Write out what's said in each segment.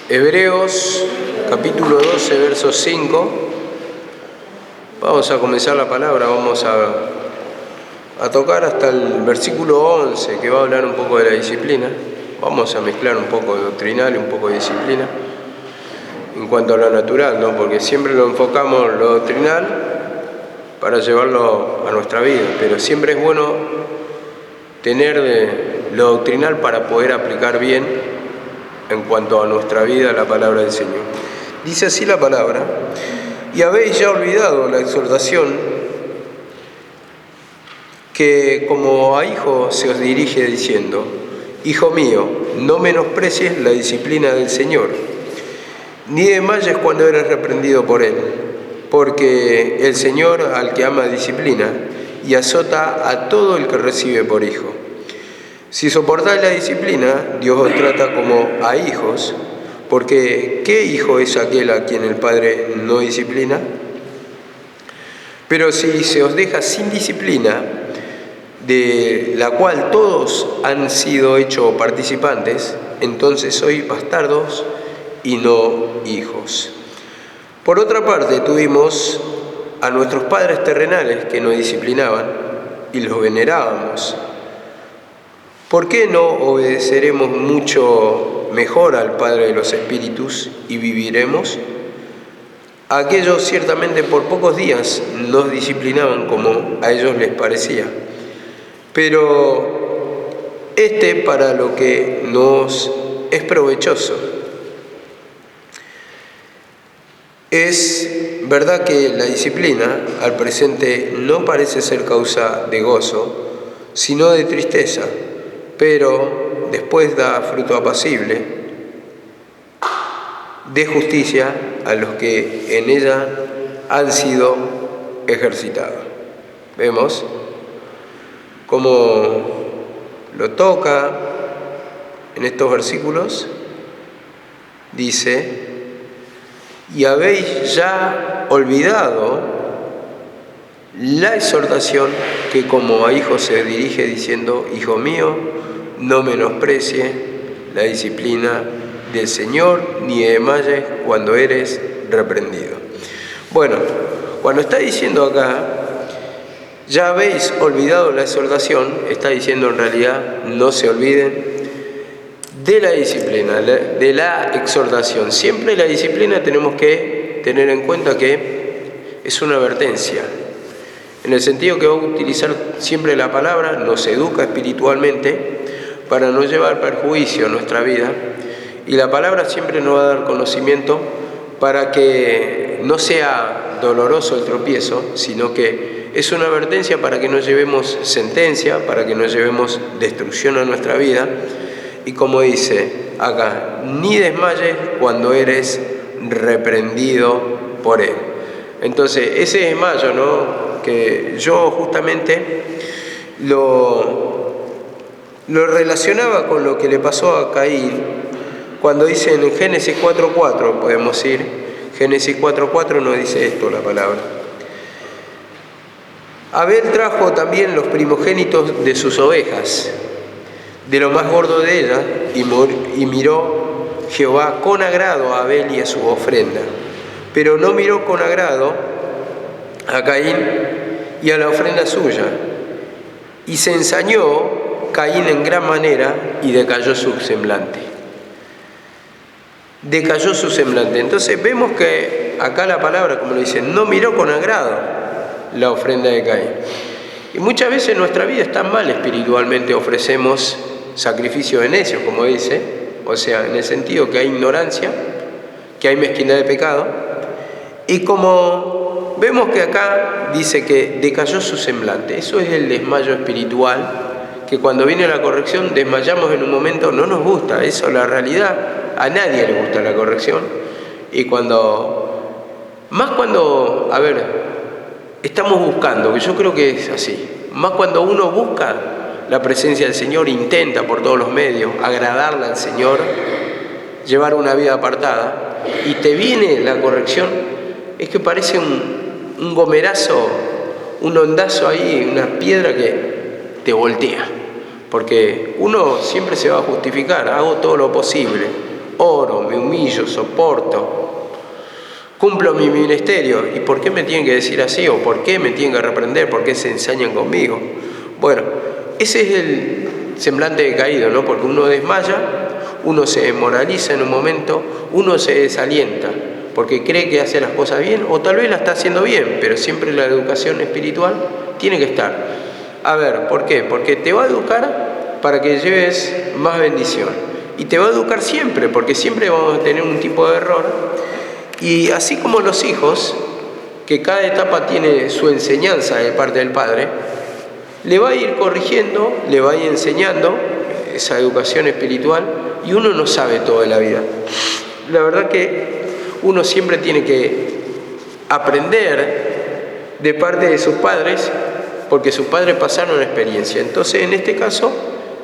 Hebreos capítulo 12, verso 5. Vamos a comenzar la palabra, vamos a tocar hasta el versículo 11, que va a hablar un poco de la disciplina. Vamos a mezclar un poco de doctrinal y un poco de disciplina en cuanto a lo natural, ¿no? Porque siempre lo enfocamos lo doctrinal para llevarlo a nuestra vida, pero siempre es bueno tener lo doctrinal para poder aplicar bien en cuanto a nuestra vida la palabra del Señor. Dice así la palabra: y habéis ya olvidado la exhortación que como a hijo se os dirige diciendo: Hijo mío, no menosprecies la disciplina del Señor, ni desmayes cuando eres reprendido por Él, porque el Señor al que ama disciplina y azota a todo el que recibe por hijo. Si soportáis la disciplina, Dios os trata como a hijos, porque ¿qué hijo es aquel a quien el Padre no disciplina? Pero si se os deja sin disciplina, de la cual todos han sido hechos participantes, entonces sois bastardos y no hijos. Por otra parte, tuvimos a nuestros padres terrenales que nos disciplinaban y los venerábamos. ¿Por qué no obedeceremos mucho mejor al Padre de los Espíritus y viviremos? Aquellos ciertamente por pocos días nos disciplinaban como a ellos les parecía, pero para lo que nos es provechoso. Es verdad que la disciplina al presente no parece ser causa de gozo, sino de tristeza, pero después da fruto apacible de justicia a los que en ella han sido ejercitados. Vemos cómo lo toca en estos versículos. Dice: y habéis ya olvidado la exhortación que como a hijos se dirige diciendo: Hijo mío, no menosprecie la disciplina del Señor, ni desmayes cuando eres reprendido. Bueno, cuando está diciendo acá, ya habéis olvidado la exhortación, está diciendo en realidad: no se olviden de la disciplina, de la exhortación. Siempre la disciplina tenemos que tener en cuenta que es una advertencia, en el sentido que va a utilizar siempre la palabra, nos educa espiritualmente para no llevar perjuicio a nuestra vida, y la palabra siempre nos va a dar conocimiento para que no sea doloroso el tropiezo, sino que es una advertencia para que no llevemos sentencia, para que no llevemos destrucción a nuestra vida. Y como dice acá, ni desmayes cuando eres reprendido por Él. Entonces, ese desmayo, ¿no?, que yo justamente lo relacionaba con lo que le pasó a Caín, cuando dice en Génesis 4:4, podemos ir, Génesis 4:4 nos dice esto la palabra: Abel trajo también los primogénitos de sus ovejas, de lo más gordo de ellas, y miró Jehová con agrado a Abel y a su ofrenda, pero no miró con agrado a Caín y a la ofrenda suya. Y se ensañó Caín en gran manera y decayó su semblante. Decayó su semblante. Entonces vemos que acá la palabra, como lo dice, no miró con agrado la ofrenda de Caín. Y muchas veces en nuestra vida está mal espiritualmente, ofrecemos sacrificios de necios, como dice, o sea, en el sentido que hay ignorancia, que hay mezquindad de pecado, y como vemos que acá dice que decayó su semblante, eso es el desmayo espiritual, que cuando viene la corrección desmayamos en un momento, no nos gusta, eso es la realidad, a nadie le gusta la corrección, y cuando estamos buscando, que yo creo que es así, más cuando uno busca la presencia del Señor, intenta por todos los medios agradarle al Señor, llevar una vida apartada, y te viene la corrección, es que parece un gomerazo, un ondazo ahí, una piedra que te voltea, porque uno siempre se va a justificar: hago todo lo posible, oro, me humillo, soporto, cumplo mi ministerio. ¿Y por qué me tienen que decir así? ¿O por qué me tienen que reprender? ¿Por qué se ensañan conmigo? Bueno, ese es el semblante decaído, ¿no? Porque uno desmaya, uno se desmoraliza en un momento, uno se desalienta porque cree que hace las cosas bien, o tal vez la está haciendo bien, pero siempre la educación espiritual tiene que estar. A ver, ¿por qué? Porque te va a educar para que lleves más bendición. Y te va a educar siempre, porque siempre vamos a tener un tipo de error. Y así como los hijos, que cada etapa tiene su enseñanza de parte del padre, le va a ir corrigiendo, le va a ir enseñando esa educación espiritual, y uno no sabe todo de la vida. La verdad que uno siempre tiene que aprender de parte de sus padres, porque sus padres pasaron la experiencia. Entonces, en este caso,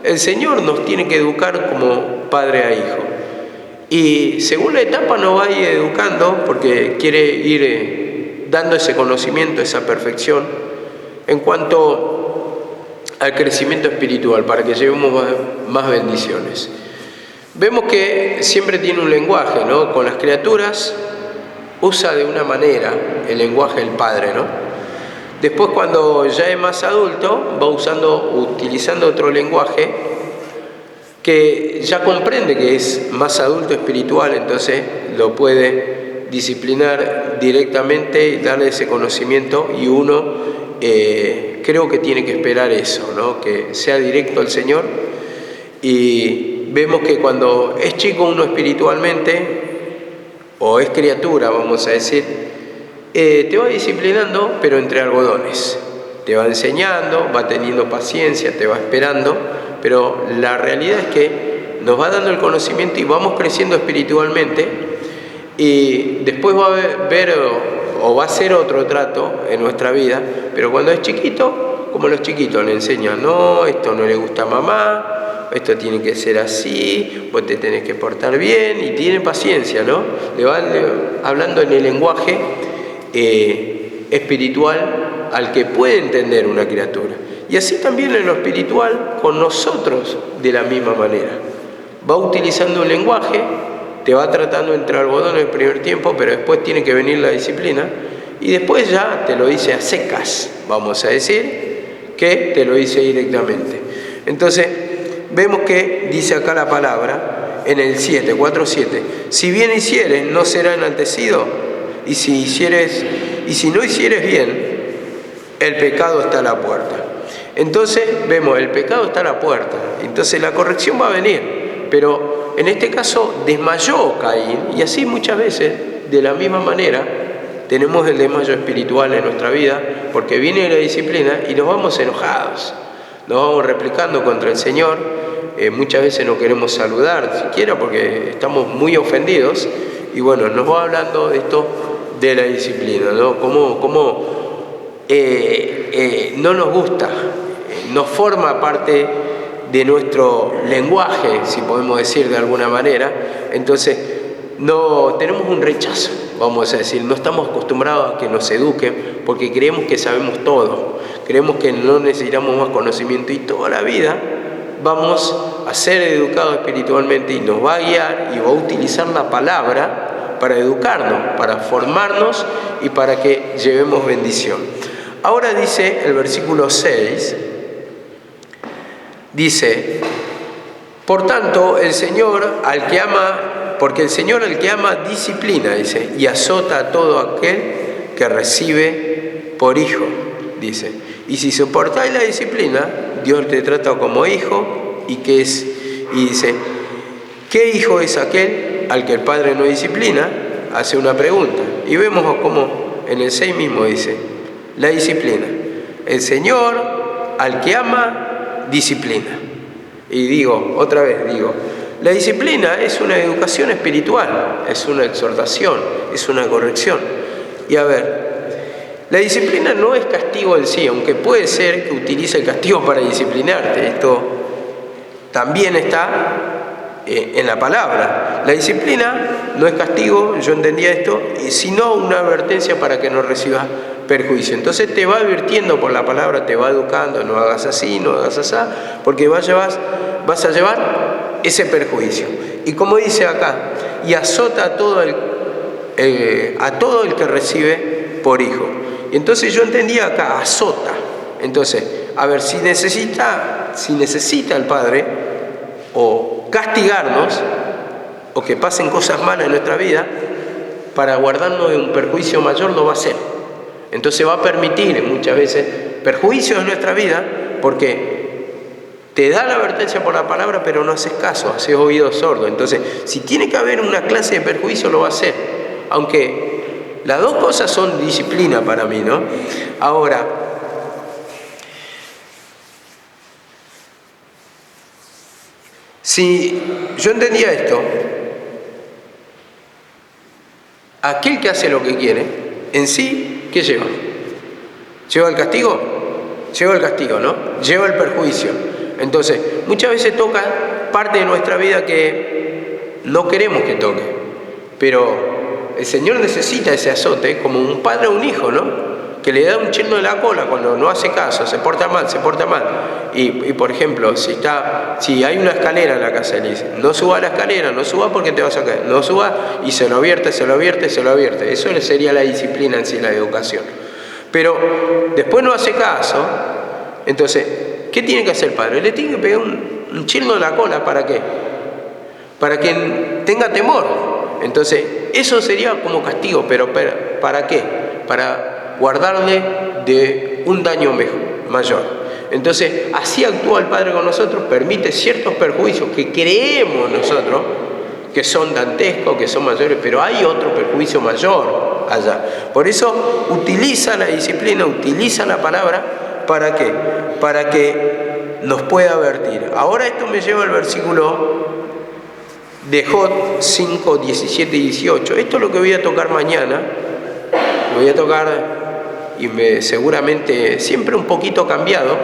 el Señor nos tiene que educar como padre a hijo. Y según la etapa nos va a ir educando, porque quiere ir dando ese conocimiento, esa perfección, en cuanto al crecimiento espiritual, para que llevemos más bendiciones. Vemos que siempre tiene un lenguaje, ¿no? Con las criaturas usa de una manera el lenguaje del Padre, ¿no? Después, cuando ya es más adulto, va utilizando otro lenguaje que ya comprende que es más adulto espiritual, entonces lo puede disciplinar directamente y darle ese conocimiento, y uno creo que tiene que esperar eso, ¿no? Que sea directo al Señor. Y vemos que cuando es chico uno espiritualmente, o es criatura, vamos a decir, te va disciplinando, pero entre algodones. Te va enseñando, va teniendo paciencia, te va esperando, pero la realidad es que nos va dando el conocimiento y vamos creciendo espiritualmente, y después va a ver o va a ser otro trato en nuestra vida, pero cuando es chiquito, como los chiquitos le enseñan, no, esto no le gusta a mamá, esto tiene que ser así, vos te tenés que portar bien, y tiene paciencia, ¿no? Le van hablando en el lenguaje espiritual al que puede entender una criatura. Y así también en lo espiritual con nosotros de la misma manera. Va utilizando un lenguaje, te va tratando entre algodones el primer tiempo, pero después tiene que venir la disciplina, y después ya te lo dice a secas, vamos a decir, que te lo dice directamente. Entonces, vemos que dice acá la palabra en el 7, 4:7, si bien hicieres, no será enaltecido, y si no hicieres bien, el pecado está a la puerta. Entonces vemos, el pecado está a la puerta, entonces la corrección va a venir, pero en este caso desmayó Caín, y así muchas veces, de la misma manera, tenemos el desmayo espiritual en nuestra vida, porque viene la disciplina y nos vamos enojados, nos vamos replicando contra el Señor, muchas veces no queremos saludar siquiera porque estamos muy ofendidos, y bueno, nos va hablando de esto de la disciplina, ¿no? Cómo no nos gusta, nos forma parte de nuestro lenguaje, si podemos decir de alguna manera. Entonces no tenemos un rechazo, vamos a decir, no estamos acostumbrados a que nos eduquen, porque creemos que sabemos todo, creemos que no necesitamos más conocimiento, y toda la vida vamos a ser educados espiritualmente, y nos va a guiar y va a utilizar la palabra para educarnos, para formarnos y para que llevemos bendición. Ahora dice el versículo 6, dice, por tanto, porque el Señor al que ama disciplina, dice, y azota a todo aquel que recibe por hijo, dice. Y si soportáis la disciplina, Dios te trata como hijo, y dice, ¿qué hijo es aquel al que el Padre no disciplina? Hace una pregunta. Y vemos cómo en el 6 mismo dice, la disciplina. El Señor al que ama disciplina. Y otra vez digo, la disciplina es una educación espiritual, es una exhortación, es una corrección. Y a ver, la disciplina no es castigo en sí, aunque puede ser que utilice el castigo para disciplinarte. Esto también está en la palabra. La disciplina no es castigo, yo entendía esto, sino una advertencia para que no recibas perjuicio. Entonces te va advirtiendo por la palabra, te va educando, no hagas así, no hagas así, porque vas a llevar ese perjuicio. y como dice acá, y azota a todo el que recibe por hijo. Y entonces yo entendía acá, azota. Entonces, a ver, si necesita el Padre o castigarnos, o que pasen cosas malas en nuestra vida, para guardarnos de un perjuicio mayor, lo va a hacer. Entonces va a permitir muchas veces perjuicios en nuestra vida, porque te da la advertencia por la palabra, pero no haces caso, haces oído sordo. Entonces, si tiene que haber una clase de perjuicio, lo va a hacer. Aunque las dos cosas son disciplina para mí, ¿no? Ahora, si yo entendía esto, aquel que hace lo que quiere, en sí, ¿qué lleva? ¿Lleva el castigo? Lleva el castigo, ¿no? Lleva el perjuicio. Entonces, muchas veces toca parte de nuestra vida que no queremos que toque, pero el Señor necesita ese azote como un padre a un hijo, ¿no? Que le da un chino de la cola cuando no hace caso, se porta mal. Y por ejemplo, si hay una escalera en la casa, le dice, no suba la escalera, no suba porque te vas a caer, no suba, y se lo advierte. Eso sería la disciplina en sí, la educación. Pero después no hace caso, entonces, ¿qué tiene que hacer el padre? Le tiene que pegar un chino de la cola, ¿para qué? Para que tenga temor. Entonces, eso sería como castigo, pero ¿para qué? Para guardarle de un daño mayor. Entonces, así actúa el Padre con nosotros, permite ciertos perjuicios que creemos nosotros que son dantescos, que son mayores, pero hay otro perjuicio mayor allá. Por eso utiliza la disciplina, utiliza la palabra, ¿para qué? Para que nos pueda advertir. Ahora esto me lleva al versículo de Job 5, 17 y 18. Esto es lo que voy a tocar mañana. Lo voy a tocar y seguramente siempre un poquito cambiado,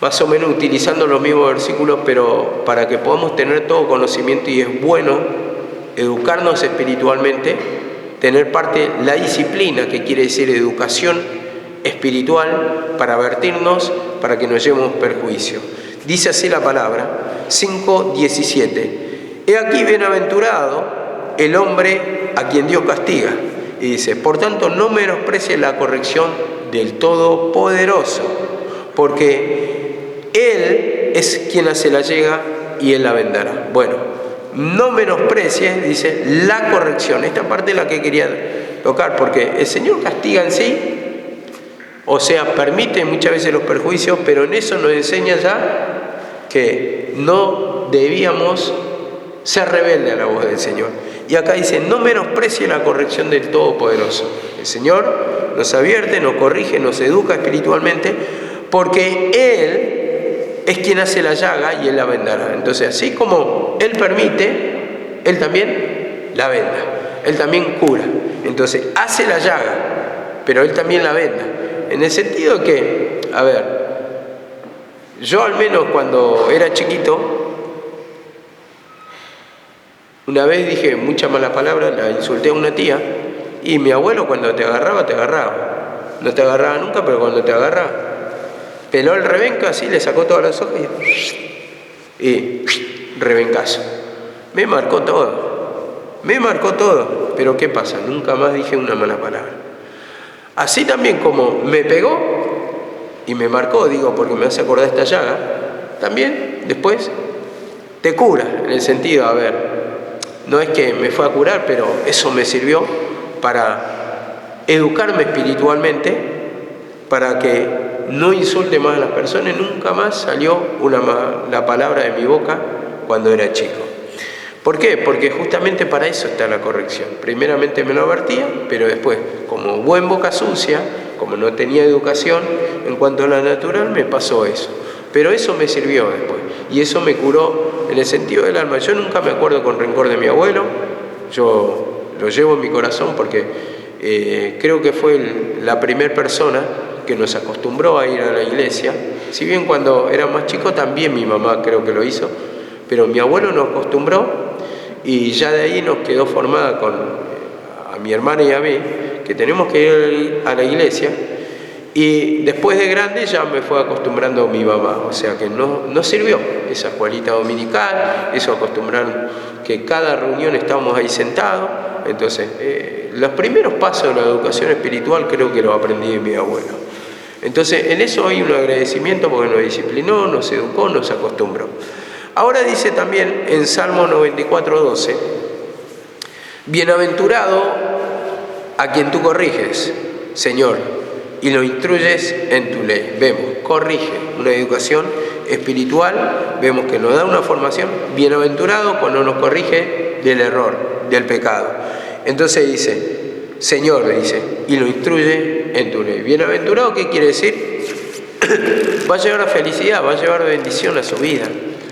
más o menos utilizando los mismos versículos, pero para que podamos tener todo conocimiento, y es bueno educarnos espiritualmente, tener parte la disciplina, que quiere decir educación espiritual, para advertirnos, para que no llevemos perjuicio. Dice así la palabra, 5:17. He aquí bienaventurado el hombre a quien Dios castiga. Y dice, por tanto, no menosprecie la corrección del Todopoderoso, porque Él es quien hace la llega y Él la vendará. Bueno, no menosprecie, dice, la corrección. Esta parte es la que quería tocar, porque el Señor castiga en sí, o sea, permite muchas veces los perjuicios, pero en eso nos enseña ya que no debíamos ser rebeldes a la voz del Señor. Y acá dice, no menosprecie la corrección del Todopoderoso. El Señor nos advierte, nos corrige, nos educa espiritualmente, porque Él es quien hace la llaga y Él la vendará. Entonces, así como Él permite, Él también la venda. Él también cura. Entonces, hace la llaga, pero Él también la venda. En el sentido que, a ver, yo al menos cuando era chiquito, una vez dije muchas malas palabras, la insulté a una tía, y mi abuelo cuando te agarraba, te agarraba. No te agarraba nunca, pero cuando te agarraba, peló el rebenca así, le sacó todas las hojas y rebencazo. Me marcó todo, pero ¿qué pasa? Nunca más dije una mala palabra. Así también como me pegó y me marcó, digo, porque me hace acordar esta llaga, también después te cura, en el sentido, a ver, no es que me fue a curar, pero eso me sirvió para educarme espiritualmente, para que no insulte más a las personas. Nunca más salió la palabra de mi boca cuando era chico. ¿Por qué? Porque justamente para eso está la corrección. Primeramente me lo advertía, pero después, como buen boca sucia, como no tenía educación en cuanto a la natural, me pasó eso. Pero eso me sirvió después, y eso me curó en el sentido del alma. Yo nunca me acuerdo con rencor de mi abuelo, yo lo llevo en mi corazón porque creo que fue la primera persona que nos acostumbró a ir a la iglesia. Si bien cuando era más chico también mi mamá creo que lo hizo, pero mi abuelo nos acostumbró, y ya de ahí nos quedó formada a mi hermana y a mí, que tenemos que ir a la iglesia. Y después de grande ya me fue acostumbrando mi mamá, o sea que no sirvió esa escuelita dominical, eso acostumbraron que cada reunión estábamos ahí sentados. Entonces, los primeros pasos de la educación espiritual creo que los aprendí de mi abuelo. Entonces, en eso hay un agradecimiento porque nos disciplinó, nos educó, nos acostumbró. Ahora dice también en Salmo 94:12, bienaventurado a quien tú corriges, Señor, y lo instruyes en tu ley. Vemos, corrige, una educación espiritual, vemos que nos da una formación. Bienaventurado cuando nos corrige del error, del pecado. Entonces dice, Señor, dice, y lo instruye en tu ley. Bienaventurado, ¿qué quiere decir? Va a llevar a felicidad, va a llevar bendición a su vida.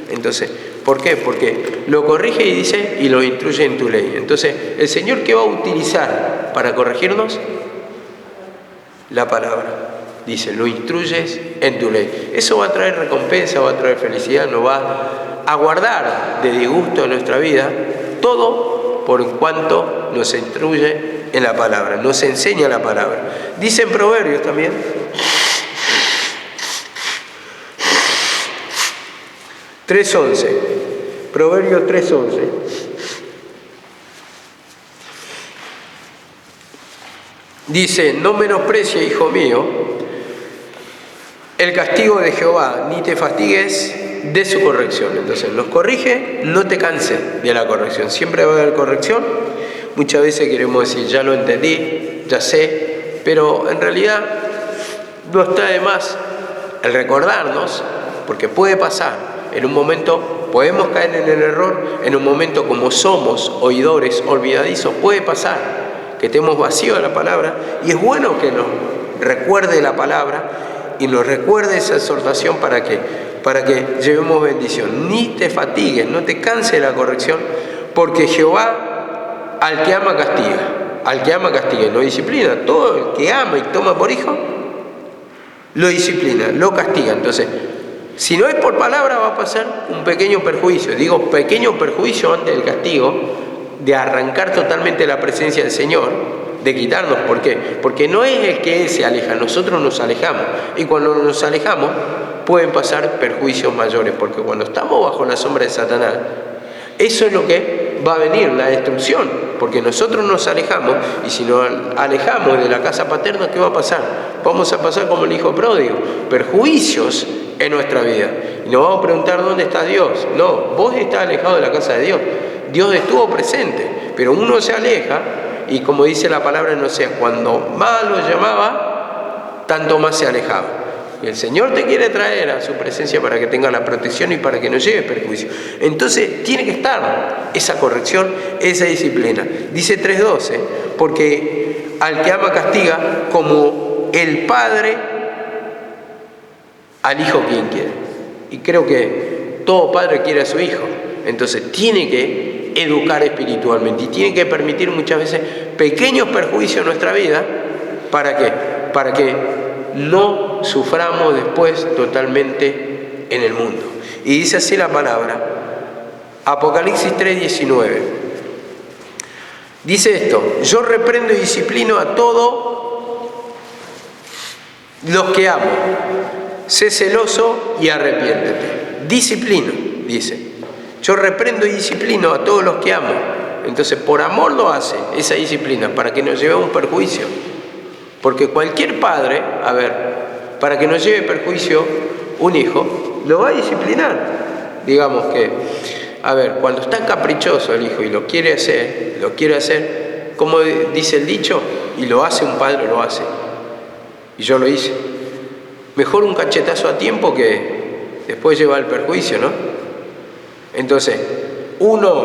Entonces, ¿por qué? Porque lo corrige y dice, y lo instruye en tu ley. Entonces, ¿el Señor qué va a utilizar para corregirnos? La palabra. Dice, lo instruyes en tu ley. Eso va a traer recompensa, va a traer felicidad, nos va a guardar de disgusto en nuestra vida, todo por cuanto nos instruye en la palabra, nos enseña la palabra. Dice en Proverbios también, Proverbios 3:11. Dice, no menosprecie, hijo mío, el castigo de Jehová, ni te fatigues de su corrección. Entonces nos corrige, no te canses de la corrección. Siempre va a haber corrección. Muchas veces queremos decir, ya lo entendí, ya sé, pero en realidad no está de más el recordarnos, porque puede pasar. En un momento podemos caer en el error, en un momento como somos oidores olvidadizos, puede pasar que estemos vacíos de la palabra, y es bueno que nos recuerde la palabra y nos recuerde esa exhortación para que llevemos bendición. Ni te fatigues, no te canses de la corrección, porque Jehová al que ama castiga, no disciplina. Todo el que ama y toma por hijo, lo disciplina, lo castiga. Entonces, si no es por palabra, va a pasar un pequeño perjuicio. Digo pequeño perjuicio antes del castigo, de arrancar totalmente la presencia del Señor, de quitarnos. ¿Por qué? Porque no es el que Él se aleja, nosotros nos alejamos. Y cuando nos alejamos, pueden pasar perjuicios mayores, porque cuando estamos bajo la sombra de Satanás, eso es lo que va a venir, la destrucción, porque nosotros nos alejamos, y si nos alejamos de la casa paterna, ¿qué va a pasar? Vamos a pasar como el hijo pródigo, perjuicios en nuestra vida. Y nos vamos a preguntar, ¿dónde está Dios? No, vos estás alejado de la casa de Dios. Dios estuvo presente, pero uno se aleja, y como dice la palabra en Oseas, cuando más lo llamaba, tanto más se alejaba. Y el Señor te quiere traer a su presencia para que tenga la protección y para que no lleve perjuicio. Entonces tiene que estar esa corrección, esa disciplina. Dice 3:12, porque al que ama castiga, como el Padre al Hijo quien quiere. Y creo que todo padre quiere a su hijo. Entonces tiene que educar espiritualmente y tiene que permitir muchas veces pequeños perjuicios en nuestra vida. ¿Para qué? Para que no suframos después totalmente en el mundo. Y dice así la palabra, Apocalipsis 3:19. Dice esto, yo reprendo y disciplino a todos los que amo. Sé celoso y arrepiéntete. Disciplino, dice. Yo reprendo y disciplino a todos los que amo. Entonces, por amor lo hace, esa disciplina, para que nos lleve a un perjuicio. Porque cualquier padre, para que nos lleve perjuicio un hijo, lo va a disciplinar. Digamos que, cuando está caprichoso el hijo y lo quiere hacer, como dice el dicho, y lo hace un padre, lo hace. Y yo lo hice. Mejor un cachetazo a tiempo que después lleva el perjuicio, ¿no? Entonces, uno,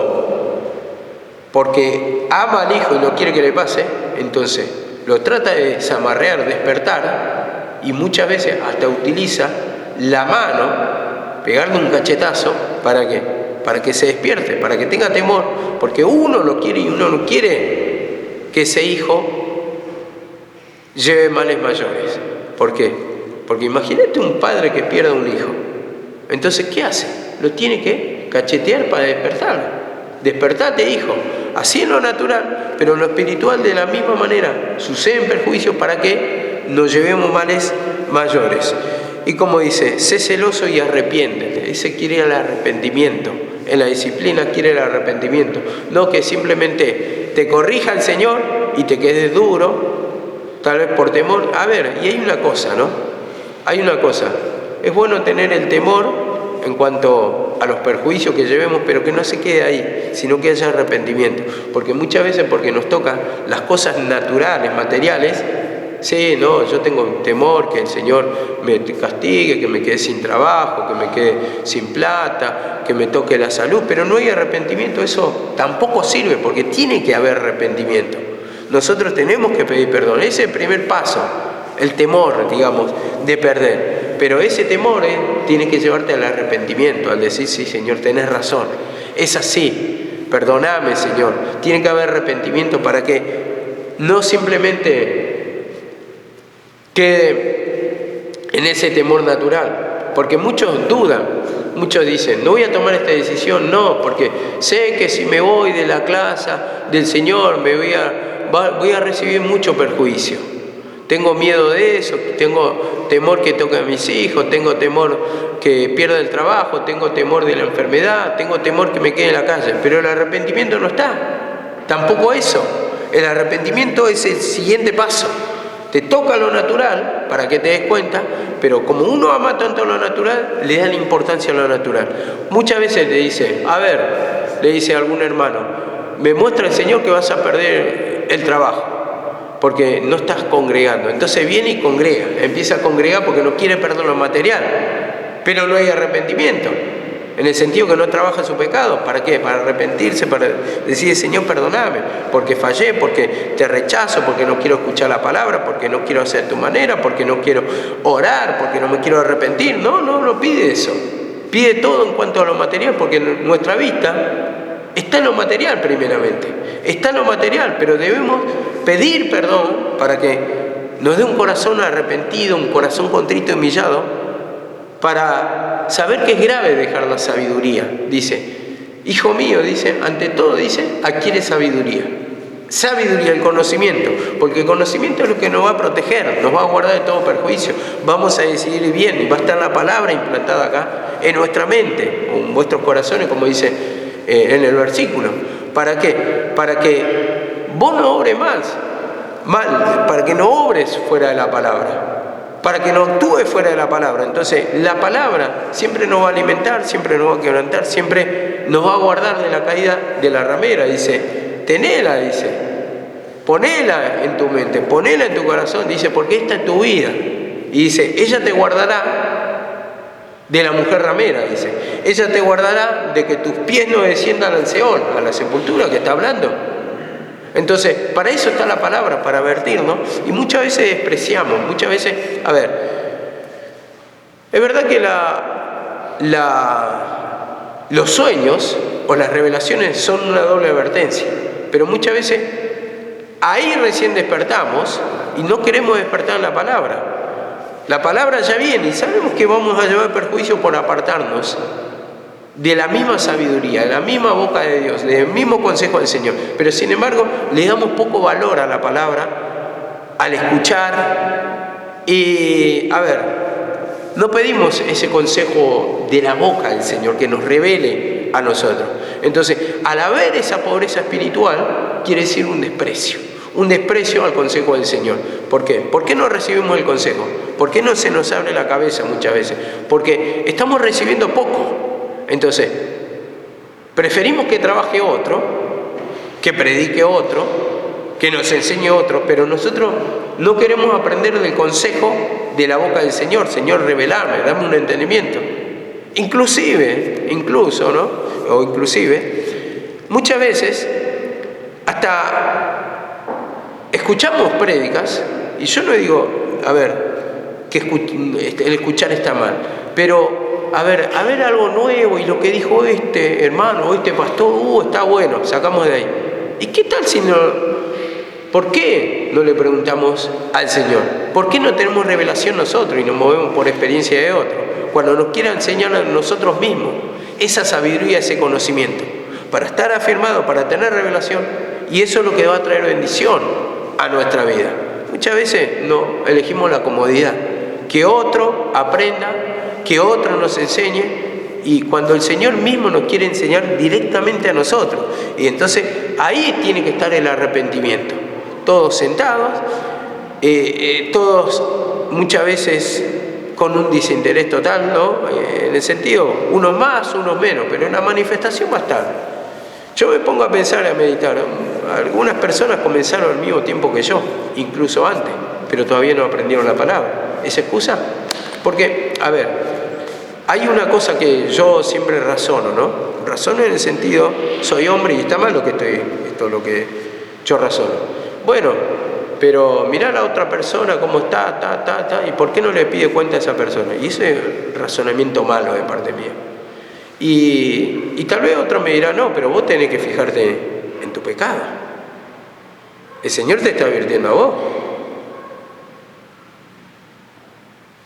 porque ama al hijo y no quiere que le pase, entonces lo trata de desamarrear, despertar, y muchas veces hasta utiliza la mano, pegarle un cachetazo, ¿para qué? Para que se despierte, para que tenga temor, porque uno lo quiere y uno no quiere que ese hijo lleve males mayores. ¿Por qué? Porque imagínate un padre que pierda un hijo. Entonces, ¿qué hace? Lo tiene que cachetear para despertarlo. Despertate, hijo. Así en lo natural, pero en lo espiritual de la misma manera. Suceden perjuicios para que nos llevemos males mayores. Y como dice, sé celoso y arrepiéntete. Ese quiere el arrepentimiento. En la disciplina quiere el arrepentimiento. No que simplemente te corrija el Señor y te quedes duro, tal vez por temor. A ver, y hay una cosa, ¿no? Hay una cosa. Es bueno tener el temor en cuanto a los perjuicios que llevemos, pero que no se quede ahí, sino que haya arrepentimiento. Porque muchas veces, porque nos tocan las cosas naturales, materiales, sí, no, yo tengo temor que el Señor me castigue, que me quede sin trabajo, que me quede sin plata, que me toque la salud, pero no hay arrepentimiento. Eso tampoco sirve, porque tiene que haber arrepentimiento. Nosotros tenemos que pedir perdón. Ese es el primer paso, el temor, digamos, de perder. Pero ese temor tiene que llevarte al arrepentimiento, al decir, sí, Señor, tenés razón, es así, perdóname, Señor. Tiene que haber arrepentimiento para que no simplemente quede en ese temor natural, porque muchos dudan, muchos dicen, no voy a tomar esta decisión, no, porque sé que si me voy de la clase del Señor voy a recibir mucho perjuicio. Tengo miedo de eso, tengo temor que toque a mis hijos, tengo temor que pierda el trabajo, tengo temor de la enfermedad, tengo temor que me quede en la calle. Pero el arrepentimiento no está, tampoco eso. El arrepentimiento es el siguiente paso. Te toca lo natural para que te des cuenta, pero como uno ama tanto lo natural, le da la importancia a lo natural. Muchas veces le dice, le dice a algún hermano, me muestra el Señor que vas a perder el trabajo, porque no estás congregando. Entonces viene y congrega, empieza a congregar porque no quiere perder lo material, pero no hay arrepentimiento, en el sentido que no trabaja su pecado. ¿Para qué? Para arrepentirse, para decir, Señor, perdóname, porque fallé, porque te rechazo, porque no quiero escuchar la palabra, porque no quiero hacer tu manera, porque no quiero orar, porque no me quiero arrepentir. No pide eso, pide todo en cuanto a lo material, porque nuestra vista está en lo material primeramente, está en lo material, pero debemos pedir perdón para que nos dé un corazón arrepentido, un corazón contrito y humillado, para saber que es grave dejar la sabiduría. Dice, hijo mío, dice, ante todo, dice, adquiere sabiduría. Sabiduría, el conocimiento, porque el conocimiento es lo que nos va a proteger, nos va a guardar de todo perjuicio. Vamos a decidir bien y va a estar la palabra implantada acá en nuestra mente, o en vuestros corazones, como dice en el versículo. ¿Para qué? Para que vos no obres mal, para que no obres fuera de la palabra, para que no actúes fuera de la palabra. Entonces la palabra siempre nos va a alimentar, siempre nos va a quebrantar, siempre nos va a guardar de la caída de la ramera. Dice, tenela, dice, ponela en tu mente, ponela en tu corazón, dice, porque esta es tu vida. Y dice, ella te guardará de la mujer ramera, dice, ella te guardará de que tus pies no desciendan al Seol, a la sepultura que está hablando. Entonces, para eso está la palabra, para advertirnos, y muchas veces despreciamos, muchas veces, es verdad que los sueños o las revelaciones son una doble advertencia, pero muchas veces ahí recién despertamos y no queremos despertar en la palabra. La palabra ya viene y sabemos que vamos a llevar perjuicio por apartarnos de la misma sabiduría, de la misma boca de Dios, del mismo consejo del Señor. Pero sin embargo, le damos poco valor a la palabra, al escuchar. Y, no pedimos ese consejo de la boca del Señor, que nos revele a nosotros. Entonces, al haber esa pobreza espiritual, quiere decir un desprecio al consejo del Señor. ¿Por qué? ¿Por qué no recibimos el consejo? ¿Por qué no se nos abre la cabeza muchas veces? Porque estamos recibiendo poco. Entonces, preferimos que trabaje otro, que predique otro, que nos enseñe otro, pero nosotros no queremos aprender del consejo de la boca del Señor. Señor, revelarme, dame un entendimiento. Incluso, ¿no? O inclusive, muchas veces, hasta escuchamos prédicas, y yo no digo, que el escuchar está mal, pero a ver algo nuevo, y lo que dijo este hermano o este pastor, está bueno, sacamos de ahí. ¿Y qué tal si no? ¿Por qué no le preguntamos al Señor? ¿Por qué no tenemos revelación nosotros y nos movemos por experiencia de otro? Cuando nos quiera enseñar a nosotros mismos esa sabiduría, ese conocimiento, para estar afirmado, para tener revelación, y eso es lo que va a traer bendición a nuestra vida. Muchas veces no elegimos la comodidad, que otro aprenda, que otro nos enseñe, y cuando el Señor mismo nos quiere enseñar directamente a nosotros. Y entonces ahí tiene que estar el arrepentimiento. Todos sentados, todos muchas veces con un desinterés total, ¿no? En el sentido, unos más, unos menos, pero en la manifestación va a estar. Yo me pongo a pensar y a meditar. Algunas personas comenzaron al mismo tiempo que yo, incluso antes, pero todavía no aprendieron la palabra. ¿Es excusa? Porque, a ver, hay una cosa que yo siempre razono, ¿no? Razono en el sentido, soy hombre y está mal esto es lo que yo razono. Bueno, pero mirá a la otra persona cómo está, y ¿por qué no le pide cuenta a esa persona? Y ese es razonamiento malo de parte mía. Y tal vez otro me dirá, no, pero vos tenés que fijarte en tu pecado. El Señor te está advirtiendo a vos.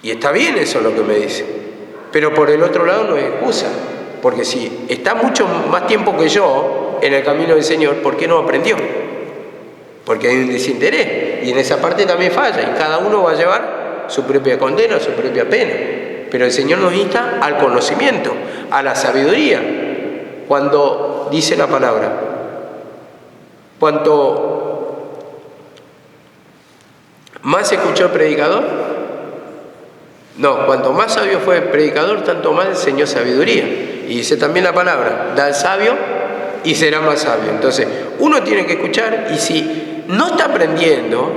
Y está bien eso lo que me dice. Pero por el otro lado no es excusa. Porque si está mucho más tiempo que yo en el camino del Señor, ¿por qué no aprendió? Porque hay un desinterés. Y en esa parte también falla. Y cada uno va a llevar su propia condena, su propia pena. Pero el Señor nos insta al conocimiento, a la sabiduría. Cuando dice la palabra, cuanto más escuchó el predicador, cuanto más sabio fue el predicador, tanto más enseñó sabiduría. Y dice también la palabra, da al sabio y será más sabio. Entonces, uno tiene que escuchar, y si no está aprendiendo,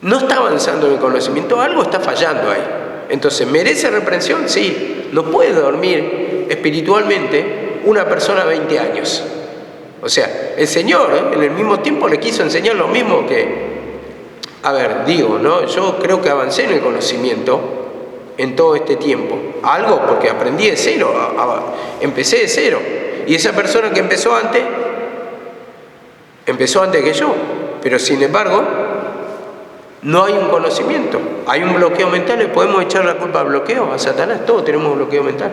no está avanzando en el conocimiento, algo está fallando ahí. Entonces, ¿merece reprensión? Sí. No puede dormir espiritualmente una persona 20 años. O sea, el Señor en el mismo tiempo le quiso enseñar lo mismo que... A ver, digo, ¿no? Yo creo que avancé en el conocimiento en todo este tiempo. Algo porque aprendí de cero, empecé de cero. Y esa persona que empezó antes que yo. Pero sin embargo, no hay un conocimiento, hay un bloqueo mental. Le podemos echar la culpa al bloqueo, a Satanás, todos tenemos un bloqueo mental.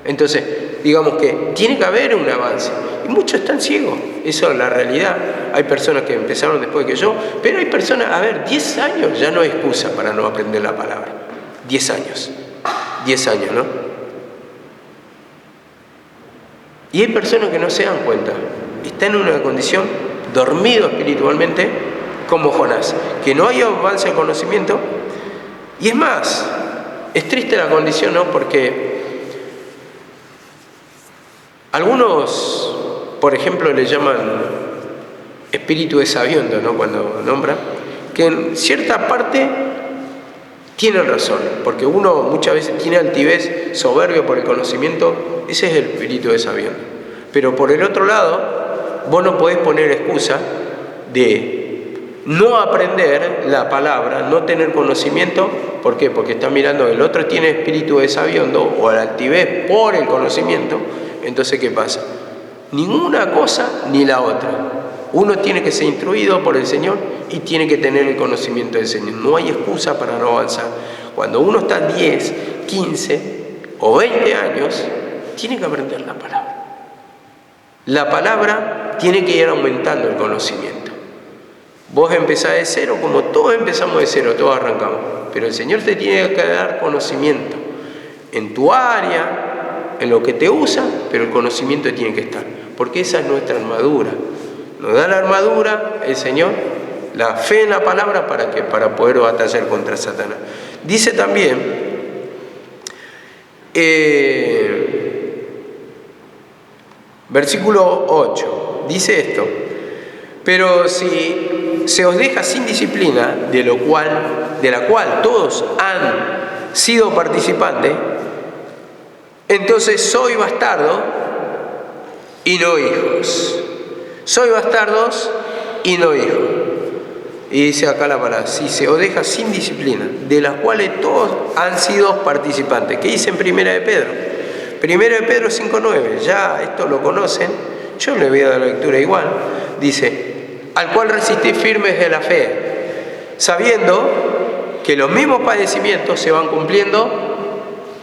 Entonces, digamos que tiene que haber un avance. Y muchos están ciegos, eso es la realidad. Hay personas que empezaron después que yo, pero hay personas, 10 años ya no es excusa para no aprender la palabra. 10 años, ¿no? Y hay personas que no se dan cuenta, están en una condición dormido espiritualmente, como Jonás, que no hay avance en conocimiento. Y es más, es triste la condición, ¿no? Porque algunos, por ejemplo, le llaman espíritu de sabiendo, ¿no? Cuando nombran, que en cierta parte tienen razón, porque uno muchas veces tiene altivez, soberbio por el conocimiento, ese es el espíritu de sabiendo. Pero por el otro lado, vos no podés poner excusa de no aprender la palabra, no tener conocimiento. ¿Por qué? Porque está mirando el otro tiene espíritu de sabiendo o la altivez por el conocimiento. Entonces, ¿qué pasa? Ninguna cosa ni la otra. Uno tiene que ser instruido por el Señor y tiene que tener el conocimiento del Señor. No hay excusa para no avanzar. Cuando uno está 10, 15 o 20 años, tiene que aprender la palabra. La palabra tiene que ir aumentando el conocimiento. Vos empezás de cero, como todos empezamos de cero, todos arrancamos. Pero el Señor te tiene que dar conocimiento en tu área, en lo que te usa, pero el conocimiento tiene que estar. Porque esa es nuestra armadura. Nos da la armadura el Señor, la fe en la palabra para poder batallar contra Satanás. Dice también, versículo 8, dice esto: pero si se os deja sin disciplina, de la cual todos han sido participantes, entonces soy bastardo y no hijos. Soy bastardos y no hijos. Y dice acá la palabra, si se os deja sin disciplina, de las cuales todos han sido participantes. ¿Qué dice en 1 de Pedro? 1 de Pedro 5:9, ya esto lo conocen, yo le voy a dar la lectura igual. Dice, al cual resistís firmes de la fe, sabiendo que los mismos padecimientos se van cumpliendo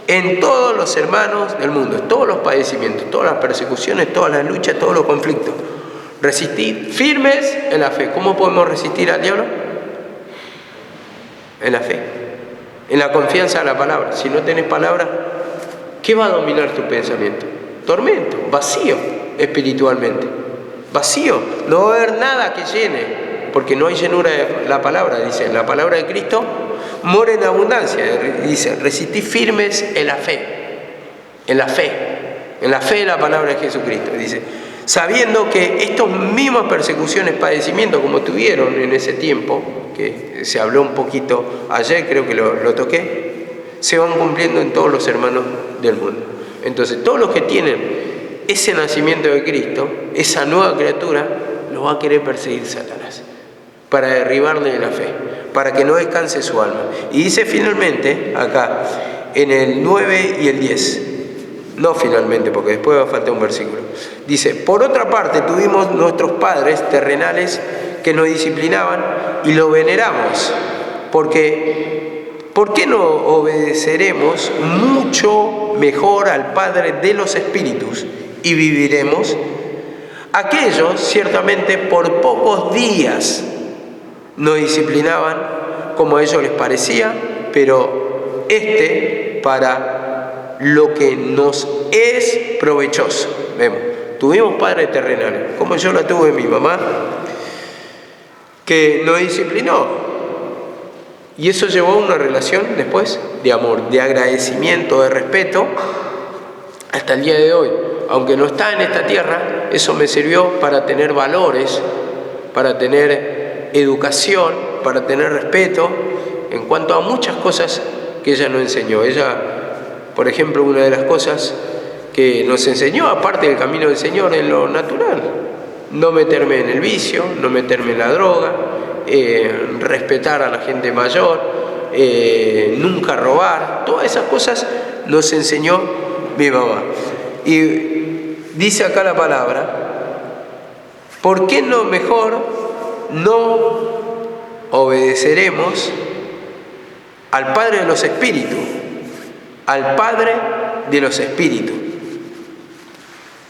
en todos los hermanos del mundo, todos los padecimientos, todas las persecuciones, todas las luchas, todos los conflictos. Resistir firmes en la fe. ¿Cómo podemos resistir al diablo? En la fe, en la confianza a la palabra. Si no tenés palabra, ¿qué va a dominar tu pensamiento? Tormento, vacío espiritualmente. Vacío, no va a haber nada que llene, porque no hay llenura de la palabra. Dice, la palabra de Cristo mora en abundancia. Dice, resistid firmes en la fe. En la fe de la palabra de Jesucristo. Dice, sabiendo que estas mismas persecuciones, padecimientos como tuvieron en ese tiempo, que se habló un poquito ayer, creo que lo toqué, se van cumpliendo en todos los hermanos del mundo. Entonces, todos los que tienen ese nacimiento de Cristo, esa nueva criatura, lo va a querer perseguir Satanás, para derribarle de la fe, para que no descanse su alma. Y dice finalmente, acá, en el 9 y el 10, no finalmente, porque después va a faltar un versículo. Dice, por otra parte tuvimos nuestros padres terrenales que nos disciplinaban y lo veneramos, porque ¿por qué no obedeceremos mucho mejor al Padre de los Espíritus y viviremos? Aquellos ciertamente por pocos días nos disciplinaban como a ellos les parecía, pero para lo que nos es provechoso. Vemos, tuvimos padres terrenales, como yo la tuve mi mamá, que nos disciplinó, y eso llevó a una relación después de amor, de agradecimiento, de respeto, hasta el día de hoy. Aunque no está en esta tierra, eso me sirvió para tener valores, para tener educación, para tener respeto, en cuanto a muchas cosas que ella nos enseñó. Ella, por ejemplo, una de las cosas que nos enseñó, aparte del camino del Señor, es lo natural. No meterme en el vicio, no meterme en la droga, respetar a la gente mayor, nunca robar. Todas esas cosas nos enseñó mi mamá. Y dice acá la palabra, ¿por qué no mejor no obedeceremos al Padre de los Espíritus? Al Padre de los Espíritus.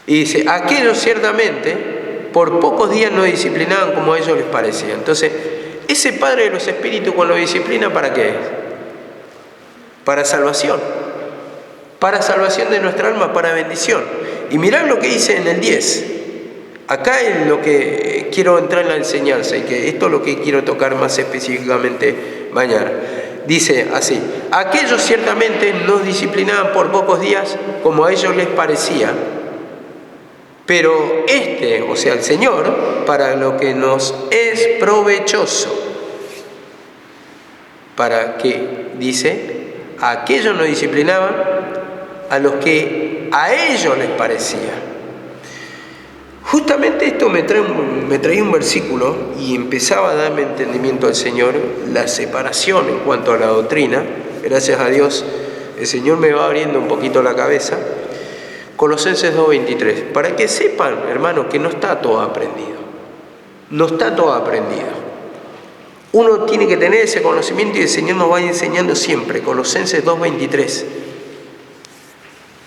Y dice, aquellos ciertamente por pocos días no disciplinaban como a ellos les parecía. Entonces, ese Padre de los Espíritus cuando disciplina, ¿para qué es? Para salvación. Para salvación de nuestra alma, para bendición. Y mirad lo que dice en el 10. Acá es lo que quiero entrar en la enseñanza, y que esto es lo que quiero tocar más específicamente mañana. Dice así, aquellos ciertamente nos disciplinaban por pocos días como a ellos les parecía, pero o sea, el Señor, para lo que nos es provechoso. ¿Para qué? Dice, aquellos nos disciplinaban a los que a ellos les parecía. Justamente esto me traía un versículo y empezaba a darme entendimiento al Señor, la separación en cuanto a la doctrina. Gracias a Dios, el Señor me va abriendo un poquito la cabeza. Colosenses 2:23, para que sepan, hermanos, que no está todo aprendido. No está todo aprendido. Uno tiene que tener ese conocimiento y el Señor nos va enseñando siempre. Colosenses 2:23.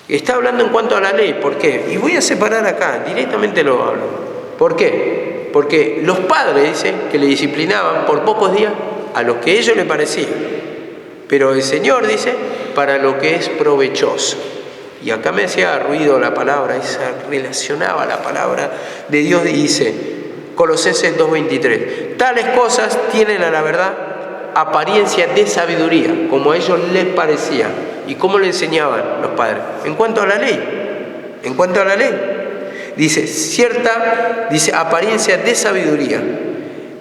Está hablando en cuanto a la ley. ¿Por qué? Y voy a separar acá, directamente lo hablo. ¿Por qué? Porque los padres, dice, que le disciplinaban por pocos días a los que ellos les parecía. Pero el Señor dice, para lo que es provechoso. Y acá me hacía ruido la palabra, y se relacionaba la palabra de Dios, y dice, Colosenses 2:23, tales cosas tienen a la verdad apariencia de sabiduría, como a ellos les parecía. ¿Y cómo le enseñaban los padres? En cuanto a la ley. En cuanto a la ley. Dice, apariencia de sabiduría.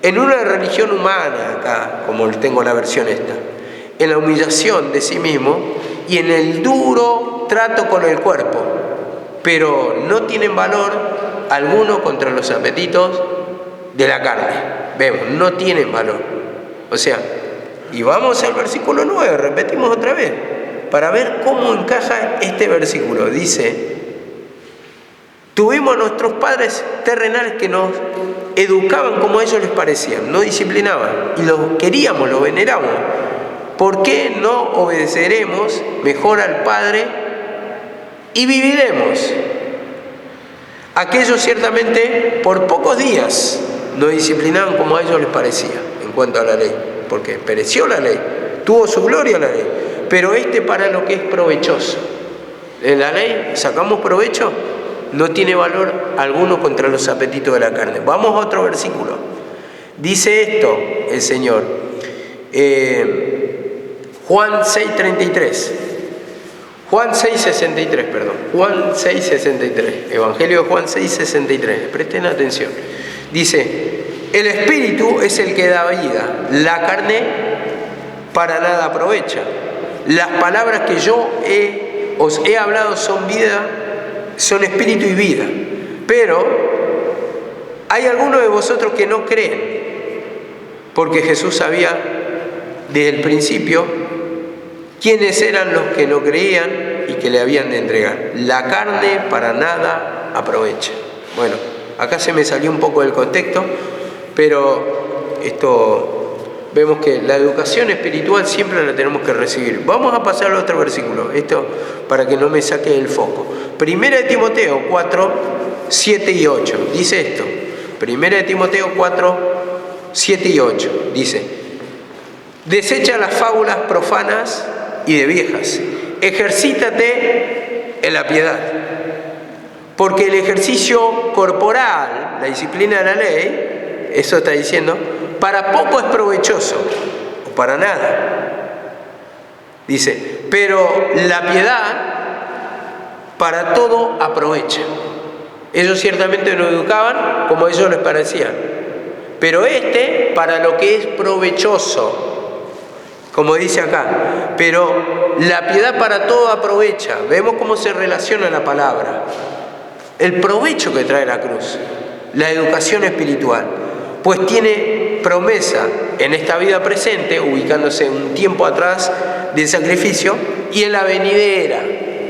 En una religión humana, acá, como tengo la versión esta, en la humillación de sí mismo y en el duro trato con el cuerpo, pero no tienen valor alguno contra los apetitos de la carne. Vemos, no tienen valor. O sea, y vamos al versículo 9, repetimos otra vez, para ver cómo encaja este versículo. Dice, tuvimos a nuestros padres terrenales que nos educaban como a ellos les parecían, no disciplinaban, y los queríamos, los veneramos. ¿Por qué no obedeceremos mejor al Padre y viviremos? Aquellos ciertamente por pocos días nos disciplinaban como a ellos les parecía en cuanto a la ley, porque pereció la ley. Tuvo su gloria la ley, pero para lo que es provechoso. En la ley sacamos provecho, no tiene valor alguno contra los apetitos de la carne. Vamos a otro versículo. Dice esto el Señor, Juan 6:33. Juan 6:63, perdón. Juan 6:63. Evangelio de Juan 6:63. Presten atención. Dice, el Espíritu es el que da vida, la carne para nada aprovecha. Las palabras que yo os he hablado son vida, son espíritu y vida. Pero hay algunos de vosotros que no creen, porque Jesús sabía desde el principio quiénes eran los que no creían y que le habían de entregar. La carne para nada aprovecha. Bueno, acá se me salió un poco del contexto, pero vemos que la educación espiritual siempre la tenemos que recibir. Vamos a pasar al otro versículo, para que no me saque el foco. Primera de Timoteo 4, 7 y 8, dice esto. Primera de Timoteo 4, 7 y 8, dice: desecha las fábulas profanas y de viejas, ejercítate en la piedad, porque el ejercicio corporal, la disciplina de la ley, eso está diciendo, para poco es provechoso, o para nada. Dice, pero la piedad para todo aprovecha. Ellos ciertamente nos educaban como a ellos les parecía, pero para lo que es provechoso, como dice acá, pero la piedad para todo aprovecha. Vemos cómo se relaciona la palabra. El provecho que trae la cruz, la educación espiritual, pues tiene promesa en esta vida presente, ubicándose un tiempo atrás del sacrificio, y en la venidera,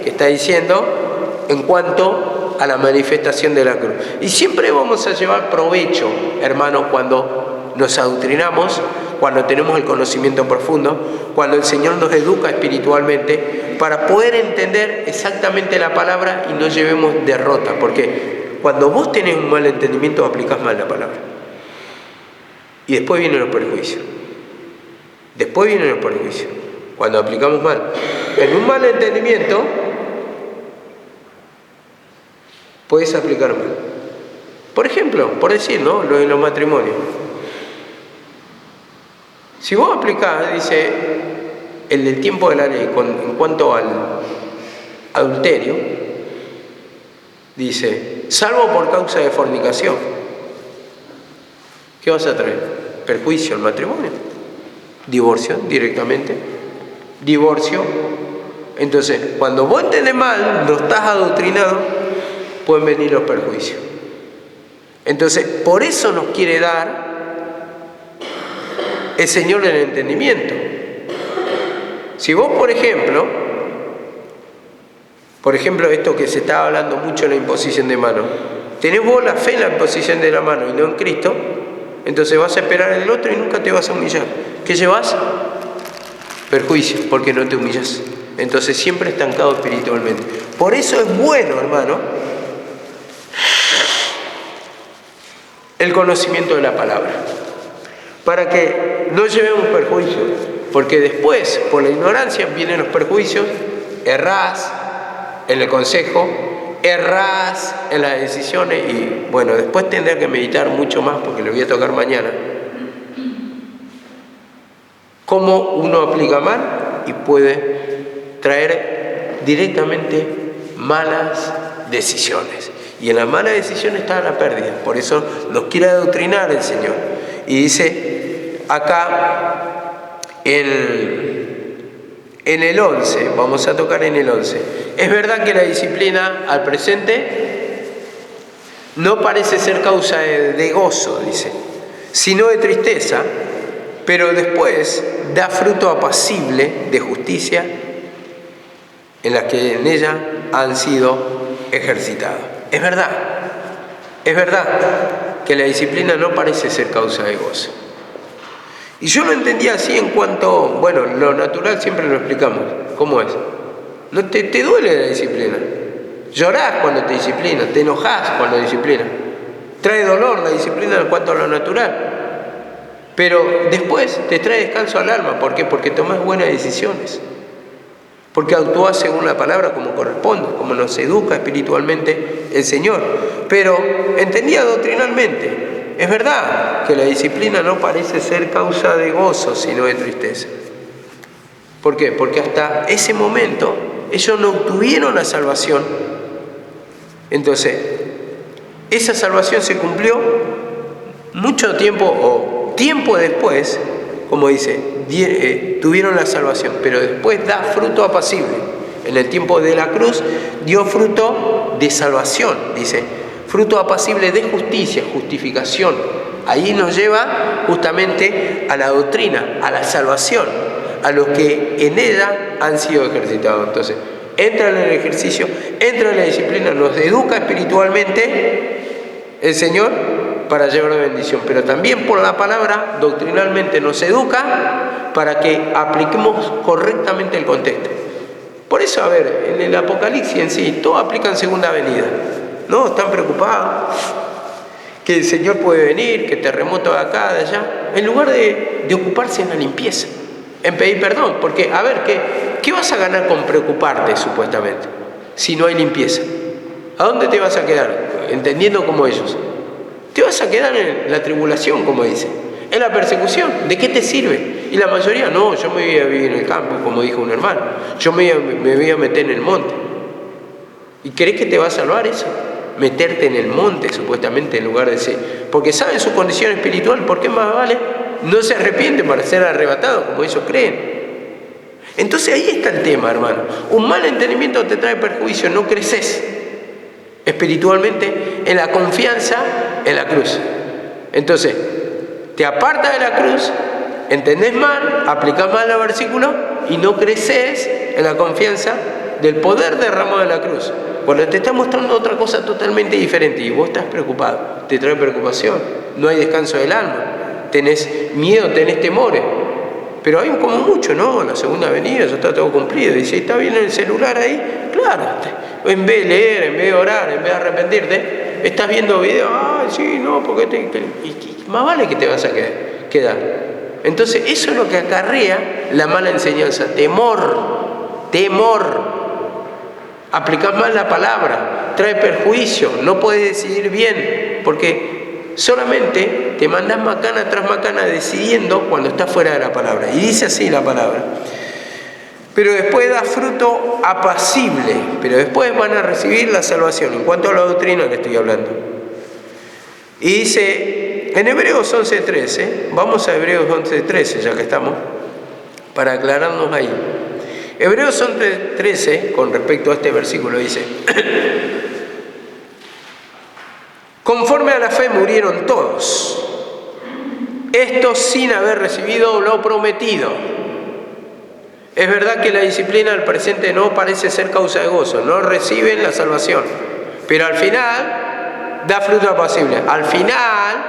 que está diciendo en cuanto a la manifestación de la cruz. Y siempre vamos a llevar provecho, hermanos, cuando nos adoctrinamos, cuando tenemos el conocimiento profundo, cuando el Señor nos educa espiritualmente, para poder entender exactamente la palabra y no llevemos derrota. Porque cuando vos tenés un mal entendimiento, aplicás mal la palabra. Y después vienen los perjuicios. Cuando aplicamos mal. En un mal entendimiento, puedes aplicar mal. Por ejemplo, por decir, ¿no?, lo de los matrimonios. Si vos aplicás, dice, el del tiempo de la ley, en cuanto al adulterio, dice, salvo por causa de fornicación, ¿qué vas a traer? Perjuicio al matrimonio. Divorcio directamente. Divorcio. Entonces, cuando vos entendés mal, no estás adoctrinado, pueden venir los perjuicios. Entonces, por eso nos quiere dar el Señor el entendimiento. Si vos, por ejemplo, esto que se estaba hablando mucho en la imposición de mano, tenés vos la fe en la imposición de la mano y no en Cristo, entonces vas a esperar del otro y nunca te vas a humillar. ¿Qué llevas? Perjuicio, porque no te humillas. Entonces siempre estancado espiritualmente. Por eso es bueno, hermano, el conocimiento de la palabra, para que no llevemos perjuicios, porque después, por la ignorancia, vienen los perjuicios. Errás en el consejo, errás en las decisiones, y bueno, después tendré que meditar mucho más, porque le voy a tocar mañana, cómo uno aplica mal y puede traer directamente malas decisiones. Y en las malas decisiones está la pérdida. Por eso nos quiere adoctrinar el Señor. Y dice acá en el 11, vamos a tocar en el 11. Es verdad que la disciplina al presente no parece ser causa de gozo, dice, sino de tristeza, pero después da fruto apacible de justicia en las que en ella han sido ejercitados. Es verdad que la disciplina no parece ser causa de gozo. Y yo lo entendía así en cuanto, bueno, lo natural siempre lo explicamos. ¿Cómo es? No te duele la disciplina. Llorás cuando te disciplina, te enojás cuando disciplina. Trae dolor la disciplina en cuanto a lo natural. Pero después te trae descanso al alma. ¿Por qué? Porque tomás buenas decisiones. Porque actúas según la palabra como corresponde, como nos educa espiritualmente el Señor. Pero entendía doctrinalmente, es verdad que la disciplina no parece ser causa de gozo, sino de tristeza. ¿Por qué? Porque hasta ese momento ellos no obtuvieron la salvación. Entonces, esa salvación se cumplió mucho tiempo o tiempo después, como dice, tuvieron la salvación, pero después da fruto apacible. En el tiempo de la cruz dio fruto de salvación, dice, fruto apacible de justicia, justificación. Ahí nos lleva justamente a la doctrina, a la salvación, a los que en ella han sido ejercitados. Entonces, entra en el ejercicio, entra en la disciplina, nos educa espiritualmente el Señor para llevar la bendición, pero también por la palabra doctrinalmente nos educa para que apliquemos correctamente el contexto. Por eso, a ver, en el Apocalipsis en sí, todo aplica en segunda venida. No, están preocupados que el Señor puede venir, que terremoto de acá, de allá, en lugar de ocuparse en la limpieza, en pedir perdón, porque, a ver, ¿qué vas a ganar con preocuparte, supuestamente, si no hay limpieza? ¿A dónde te vas a quedar? Entendiendo como ellos. Te vas a quedar en la tribulación, como dice, en la persecución. ¿De qué te sirve? Y la mayoría, no, yo me voy a vivir en el campo, como dijo un hermano. Yo me voy a meter en el monte. ¿Y crees que te va a salvar eso? Meterte en el monte, supuestamente, en lugar de ser. Porque saben su condición espiritual, ¿por qué más vale? No se arrepienten para ser arrebatados, como ellos creen. Entonces ahí está el tema, hermano. Un mal entendimiento te trae perjuicio, no creces espiritualmente en la confianza en la cruz. Entonces, te apartas de la cruz, entendés mal, aplicás mal el versículo y no creces en la confianza del poder derramado de la cruz. Cuando te está mostrando otra cosa totalmente diferente y vos estás preocupado, te trae preocupación, no hay descanso del alma, tenés miedo, tenés temores. Pero hay como mucho, ¿no? La segunda venida ya está todo cumplido. Dice, ¿está bien el celular ahí? Claro, en vez de leer, en vez de orar, en vez de arrepentirte, estás viendo videos, sí, no, porque más vale que te vas a quedar. Entonces, eso es lo que acarrea la mala enseñanza, temor. Aplicás mal la palabra, trae perjuicio, no puedes decidir bien, porque solamente te mandás macana tras macana decidiendo cuando estás fuera de la palabra. Y dice así la palabra. Pero después da fruto apacible, pero después van a recibir la salvación. En cuanto a la doctrina le estoy hablando. Y dice, en Hebreos 11:13, vamos a Hebreos 11:13 ya que estamos, para aclararnos ahí. Hebreos 11:13, con respecto a este versículo, dice, conforme a la fe murieron todos, estos sin haber recibido lo prometido. Es verdad que la disciplina del presente no parece ser causa de gozo, no reciben la salvación, pero al final da fruto apacible, al final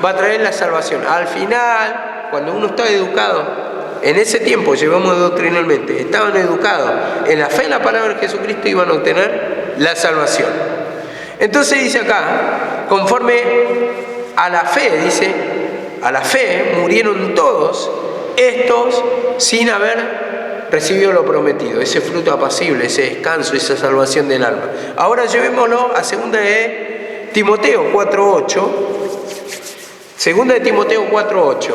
va a traer la salvación, al final, cuando uno está educado, en ese tiempo llevamos doctrinalmente, estaban educados en la fe en la palabra de Jesucristo, iban a obtener la salvación. Entonces dice acá, conforme a la fe, dice, a la fe murieron todos, estos sin haber recibido lo prometido, ese fruto apacible, ese descanso, esa salvación del alma. Ahora llevémoslo a 2 de Timoteo 4:8. 2 de Timoteo 4:8.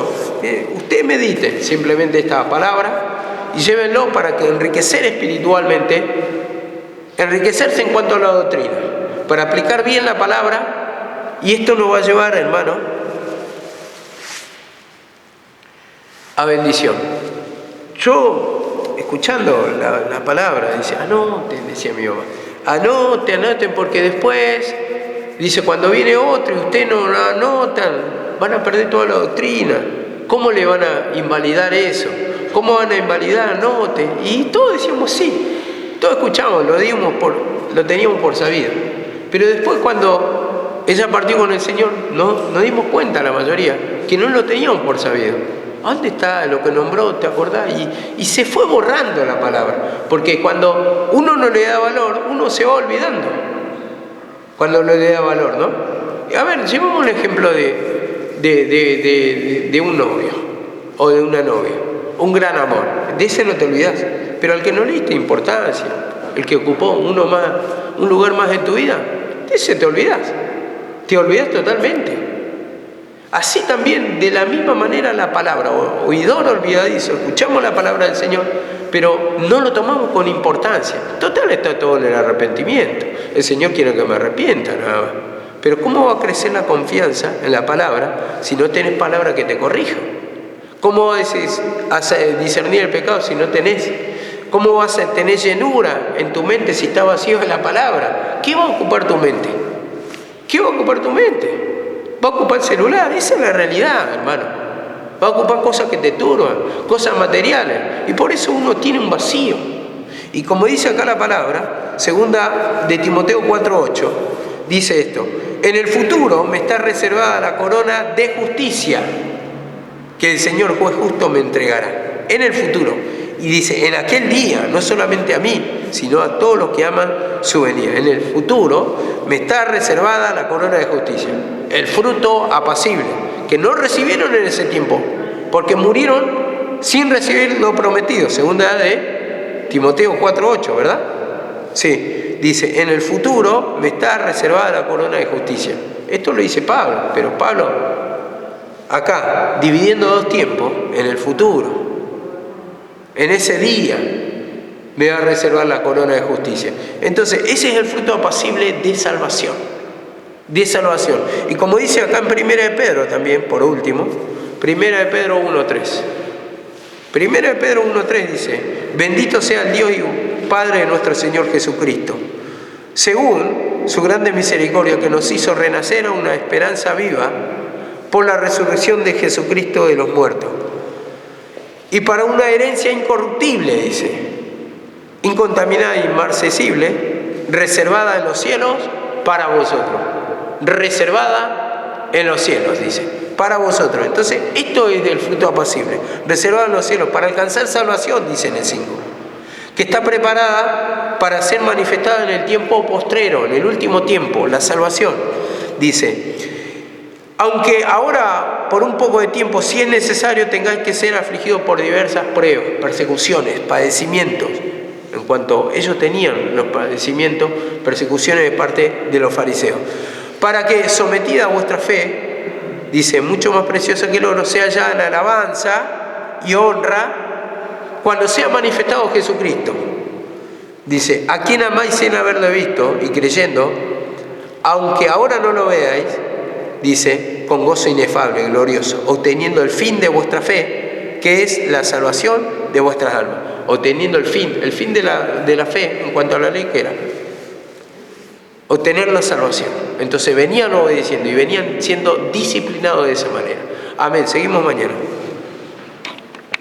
Usted medite simplemente esta palabra y llévenlo para que enriquecer espiritualmente, enriquecerse en cuanto a la doctrina, para aplicar bien la palabra, y esto nos va a llevar, hermano, a bendición. Yo, escuchando la palabra, dice, anoten, decía mi mamá, anoten, porque después, dice, cuando viene otro y ustedes no lo anotan, van a perder toda la doctrina. ¿Cómo le van a invalidar eso? ¿Cómo van a invalidar? Anoten. Y todos decíamos sí, todos escuchamos, lo teníamos por sabido. Pero después cuando ella partió con el Señor, nos dimos cuenta la mayoría, que no lo teníamos por sabido. ¿Dónde está lo que nombró? ¿Te acordás? Y se fue borrando la palabra. Porque cuando uno no le da valor, uno se va olvidando. Cuando no le da valor, ¿no? A ver, llevamos el ejemplo de de un novio o de una novia, un gran amor, de ese no te olvidas, pero al que no le diste importancia, el que ocupó un lugar más en tu vida, de ese te olvidas totalmente. Así también, de la misma manera, la palabra, oidor olvidadizo, escuchamos la palabra del Señor, pero no lo tomamos con importancia. Total, está todo en el arrepentimiento. El Señor quiere que me arrepienta, nada más. Pero ¿cómo va a crecer la confianza en la palabra si no tenés palabra que te corrija? ¿Cómo vas a discernir el pecado si no tenés? ¿Cómo vas a tener llenura en tu mente si está vacío de la palabra? ¿Qué va a ocupar tu mente? ¿Qué va a ocupar tu mente? Va a ocupar el celular, esa es la realidad, hermano. Va a ocupar cosas que te turban, cosas materiales. Y por eso uno tiene un vacío. Y como dice acá la palabra, segunda de Timoteo 4:8, dice esto: en el futuro me está reservada la corona de justicia que el Señor juez justo me entregará. En el futuro. Y dice, en aquel día, no solamente a mí, sino a todos los que aman su venida. En el futuro me está reservada la corona de justicia, el fruto apacible, que no recibieron en ese tiempo, porque murieron sin recibir lo prometido. Segunda de Timoteo 4:8, ¿verdad? Sí, dice, en el futuro me está reservada la corona de justicia. Esto lo dice Pablo, pero Pablo, acá, dividiendo dos tiempos, en el futuro, en ese día me va a reservar la corona de justicia. Entonces, ese es el fruto apacible de salvación. De salvación. Y como dice acá en 1 de Pedro también, por último, 1 de Pedro 1:3. 1 de Pedro 1:3 dice, bendito sea el Dios y Padre de nuestro Señor Jesucristo, según su grande misericordia, que nos hizo renacer a una esperanza viva por la resurrección de Jesucristo de los muertos, y para una herencia incorruptible, dice, incontaminada e inmarcesible, reservada en los cielos para vosotros. Reservada en los cielos, dice, para vosotros. Entonces, esto es del fruto apacible, reservada en los cielos, para alcanzar salvación, dice en el 5, que está preparada para ser manifestada en el tiempo postrero, en el último tiempo, la salvación. Dice, aunque ahora, por un poco de tiempo, si es necesario, tengáis que ser afligidos por diversas pruebas, persecuciones, padecimientos. En cuanto ellos tenían los padecimientos, persecuciones de parte de los fariseos. Para que, sometida a vuestra fe, dice, mucho más preciosa que el oro, sea ya la alabanza y honra cuando sea manifestado Jesucristo. Dice, a quien amáis sin haberlo visto y creyendo, aunque ahora no lo veáis, dice, con gozo inefable, glorioso, obteniendo el fin de vuestra fe, que es la salvación de vuestras almas. Obteniendo el fin de la fe en cuanto a la ley, que era obtener la salvación. Entonces venían obedeciendo y venían siendo disciplinados de esa manera. Amén. Seguimos mañana.